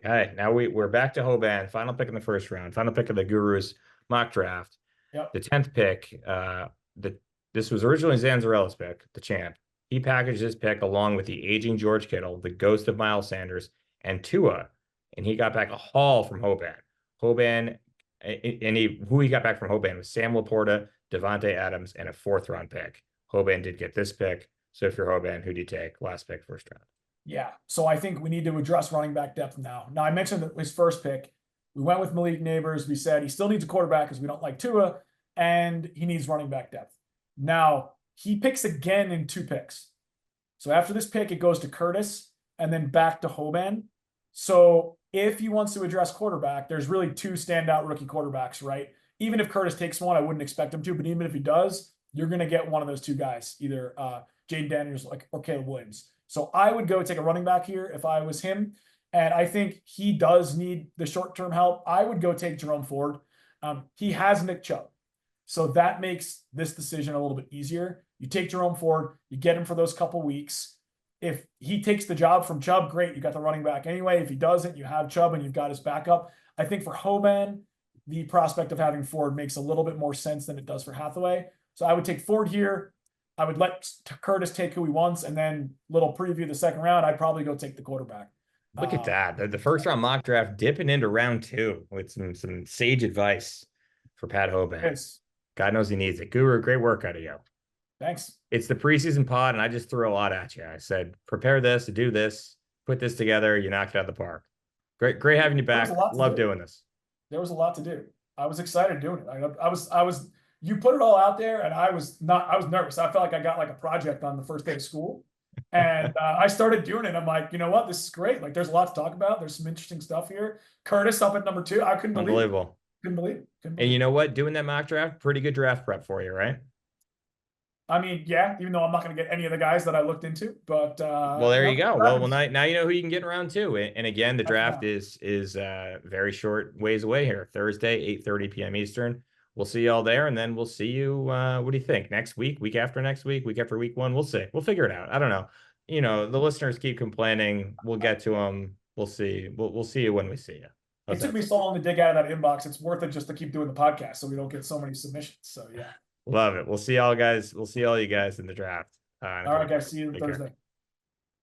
Okay, now we're back to Hoban, final pick in the first round, final pick of the Guru's mock draft. Yep. The 10th pick, this was originally Zanzarella's pick, the champ. He packaged his pick along with the aging George Kittle, the ghost of Miles Sanders, and Tua, and he got back a haul from Hoban. Who he got back from Hoban was Sam Laporta, Devontae Adams, and a 4th-round pick. Hoban did get this pick. So if you're Hoban, who do you take? Last pick, first round. Yeah. So I think we need to address running back depth now. Now, I mentioned that his first pick, we went with Malik Neighbors. We said he still needs a quarterback because we don't like Tua, and he needs running back depth. Now, he picks again in 2 picks. So after this pick, it goes to Curtis and then back to Hoban. So if he wants to address quarterback, there's really 2 standout rookie quarterbacks, right? Even if Curtis takes one, I wouldn't expect him to, but even if he does, you're going to get one of those 2 guys, either Jaden Daniels or Caleb Williams. So I would go take a running back here if I was him. And I think he does need the short-term help. I would go take Jerome Ford. He has Nick Chubb. So that makes this decision a little bit easier. You take Jerome Ford, you get him for those couple weeks. If he takes the job from Chubb, great, you got the running back anyway. If he doesn't, you have Chubb and you've got his backup. I think for Hoban, the prospect of having Ford makes a little bit more sense than it does for Hathaway. So I would take Ford here. I would let Curtis take who he wants, and then little preview the second round, I'd probably go take the quarterback. Look at that. The first round mock draft dipping into round 2 with some sage advice for Pat Hoban. Yes. God knows he needs it. Guru, great work out of you. Thanks. It's the preseason pod, and I just threw a lot at you. I said, prepare this, do this, put this together. You knocked it out of the park. Great having you back. Love doing this. There was a lot to do. I was excited doing it. I was. You put it all out there, and I was nervous. I felt like I got like a project on the first day of school, and I started doing it. I'm like, you know what? This is great. Like, there's a lot to talk about. There's some interesting stuff here. Curtis up at number 2. I couldn't believe it. Unbelievable. Couldn't believe it. And you know what? Doing that mock draft, pretty good draft prep for you, right? I mean, yeah, even though I'm not going to get any of the guys that I looked into, but well, there you go. Well, now you know who you can get in round 2. And again, the draft is very short ways away here. Thursday, 8:30 p.m. Eastern. We'll see you all there, and then we'll see you. What do you think? Next week after next week after week 1? We'll see. We'll figure it out. I don't know. You know, the listeners keep complaining. We'll get to them. We'll see. We'll see you when we see you. It took me so long to dig out of that inbox. It's worth it just to keep doing the podcast so we don't get so many submissions. So yeah. Love it. We'll see y'all guys. We'll see all you guys in the draft. All right, guys. See you Thursday.